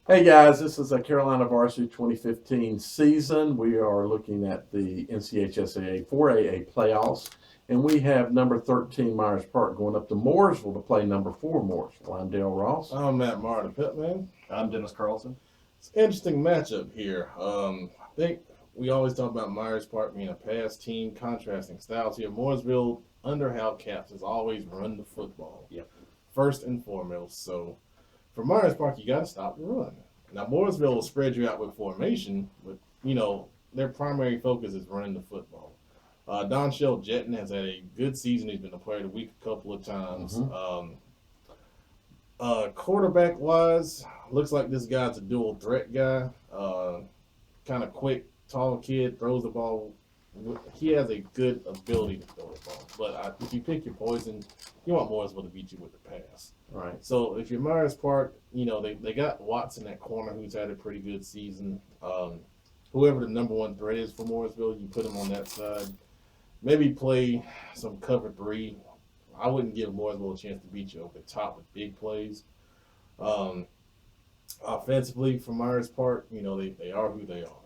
Hey guys, this is a Carolina Varsity 2015 season. We are looking at the NCHSAA 4AA playoffs, and we have number 13 Myers Park going up to Mooresville to play number 4 Mooresville. I'm Dale Ross. I'm Matt Martin Pittman. I'm Dennis Carlson. It's an interesting matchup here. I think we always talk about Myers Park being a pass team, contrasting styles here. Mooresville, under Hal Caps, has always run the football. Yep. First and foremost. So for Myers Park, you got to stop the run. Now, Mooresville will spread you out with formation, but, their primary focus is running the football. Don Shell Jetton has had a good season. He's been a player of the week a couple of times. Quarterback wise, looks like this guy's a dual threat guy. Kind of quick, tall kid, throws the ball. He has a good ability to throw the ball. But if you pick your poison, you want Mooresville to beat you with the pass. Right. So if you're Myers Park, they got Watson at corner, who's had a pretty good season. Whoever the number one threat is for Mooresville, you put him on that side. Maybe play some cover 3. I wouldn't give Mooresville a chance to beat you over the top with big plays. Offensively, for Myers Park, they are who they are.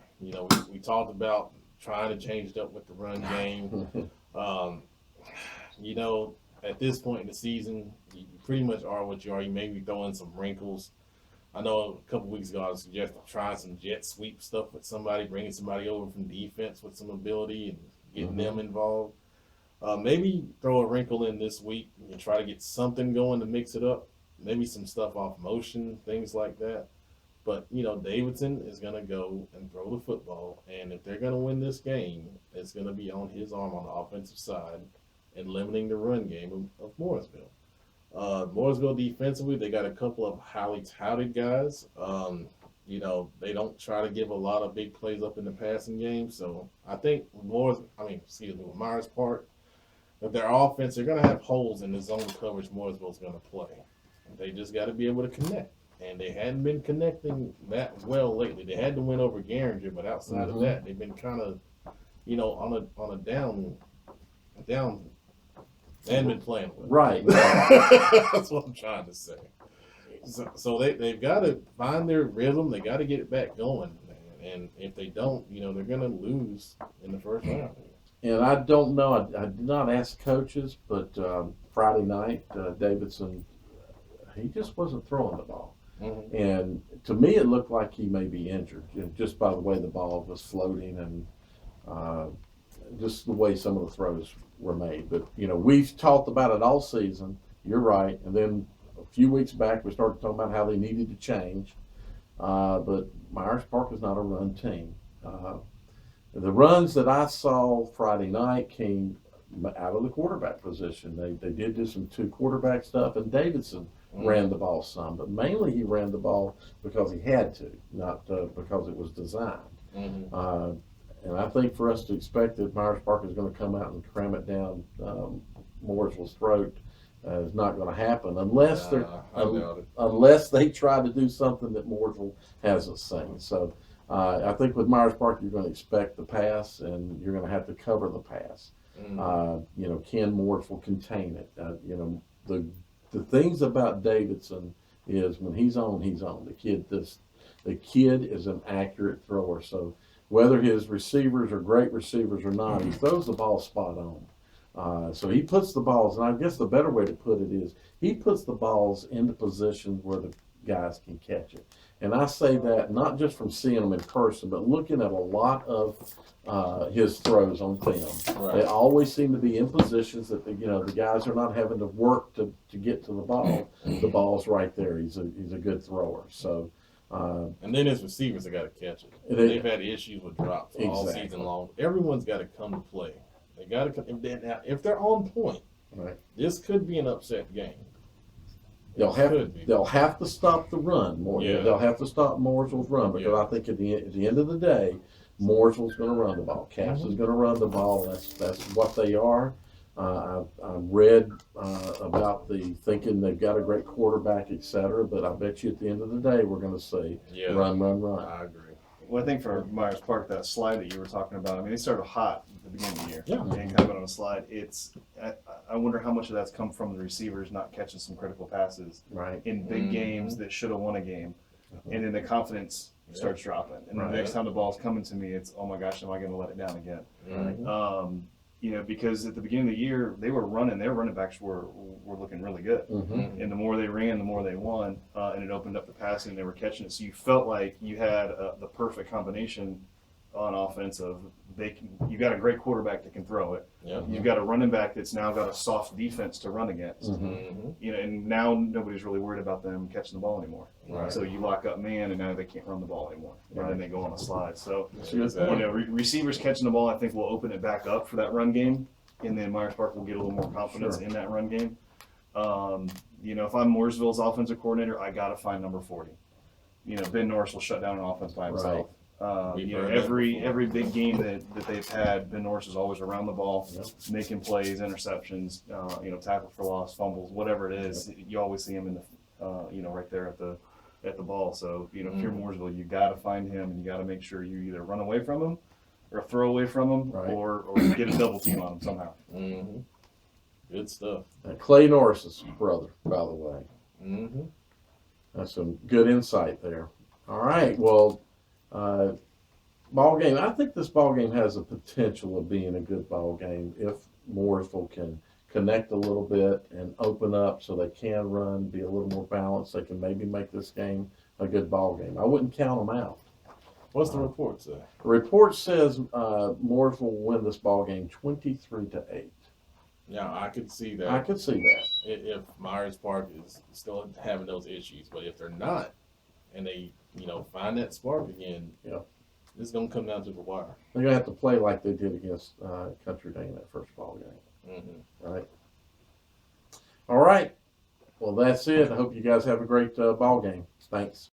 We talked about trying to change it up with the run game. At this point in the season, you pretty much are what you are. You may be throwing some wrinkles. I know a couple weeks ago I suggested trying some jet sweep stuff with somebody, bringing somebody over from defense with some ability and getting them involved. Maybe throw a wrinkle in this week and try to get something going to mix it up. Maybe some stuff off motion, things like that. But, Davidson is going to go and throw the football. And if they're going to win this game, it's going to be on his arm on the offensive side and limiting the run game of Mooresville. Mooresville defensively, they got a couple of highly touted guys. They don't try to give a lot of big plays up in the passing game. So I think with Myers Park, with their offense, they're going to have holes in the zone coverage Mooresville's going to play. They just got to be able to connect. And they hadn't been connecting that well lately. They had to win over Garinger, but outside of that, they've been kind of, on a down. They hadn't been playing well. Right. That's what I'm trying to say. So they've got to find their rhythm. They got to get it back going. And if they don't, they're going to lose in the first round. And I don't know, I did not ask coaches, but Friday night, Davidson, he just wasn't throwing the ball. And to me, it looked like he may be injured, just by the way the ball was floating and just the way some of the throws were made. But, we've talked about it all season. You're right. And then a few weeks back, we started talking about how they needed to change. But Myers Park is not a run team. The runs that I saw Friday night came out of the quarterback position. They did do some 2 quarterback stuff, and Davidson ran the ball some, but mainly he ran the ball because he had to, not because it was designed. And I think for us to expect that Myers Park is going to come out and cram it down Mooresville's throat is not going to happen unless unless they try to do something that Mooresville hasn't seen. So I think with Myers Park, you're going to expect the pass, and you're going to have to cover the pass. Can Mooresville contain it? The things about Davidson is when he's on, he's on. The kid is an accurate thrower. So whether his receivers are great receivers or not, he throws the ball spot on. So he puts the balls, and I guess the better way to put it is he puts the balls into positions where the guys can catch it. And I say that not just from seeing them in person, but looking at a lot of his throws on film. Right. They always seem to be in positions that the guys are not having to work to get to the ball. The ball's right there. He's a good thrower. So. And then his receivers have got to catch it. They've had issues with drops all season long. Everyone's got to come to play. They got to come. If they're on point, right, this could be an upset game. They'll have to stop the run more. Yeah. They'll have to stop Mooresville's run because I think at the end of the day, Mooresville's going to run the ball. Caps is going to run the ball. That's what they are. I read about the thinking they've got a great quarterback, etc. But I bet you at the end of the day, we're going to see run. I agree. Well, I think for Myers Park, that slide that you were talking about, I mean, they started hot at the beginning of the year. Yeah. And kind of went on a slide. I wonder how much of that's come from the receivers not catching some critical passes right in big games that should have won a game. and then the confidence starts dropping. And Right. the next time the ball's coming to me, it's, oh my gosh, am I going to let it down again? Right. You know, because at the beginning of the year, they were running, their running backs were looking really good. Mm-hmm. And the more they ran, the more they won, and it opened up the passing, and they were catching it. So you felt like you had the perfect combination on offense of you got a great quarterback that can throw it. Yep. You've got a running back that's now got a soft defense to run against. Mm-hmm. You know, and now nobody's really worried about them catching the ball anymore. Right. So you lock up man, and now they can't run the ball anymore, and then they go on a slide. So Exactly. you know, receivers catching the ball, I think, will open it back up for that run game, and then Myers Park will get a little more confidence in that run game. You know, if I'm Mooresville's offensive coordinator, I got to find number 40. You know, Ben Norris will shut down an offense by himself. We've You know, heard that before. every big game that they've had, Ben Norris is always around the ball, making plays, interceptions, you know, tackle for loss, fumbles, whatever it is. You always see him in the, you know, right there at the ball. So, you know, if you're Mooresville, you got to find him, and you got to make sure you either run away from him, or throw away from him, Right. or get a double team on him somehow. Mm-hmm. Good stuff. Clay Norris's brother, by the way. Mm-hmm. That's some good insight there. All right, well, ball game. I think this ball game has the potential of being a good ball game if Mooresville can connect a little bit and open up so they can run, be a little more balanced. They can maybe make this game a good ball game. I wouldn't count them out. What's the report say? The report says Mooresville will win this ball game 23-8. Now, I could see that. I could see that. If Myers Park is still having those issues, but if they're not, and they, you know, find that spark again, Yeah. it's gonna come down to the wire. They're gonna have to play like they did against Country Day in that first ball game, Mm-hmm. right? All right. Well, that's it. I hope you guys have a great ball game. Thanks.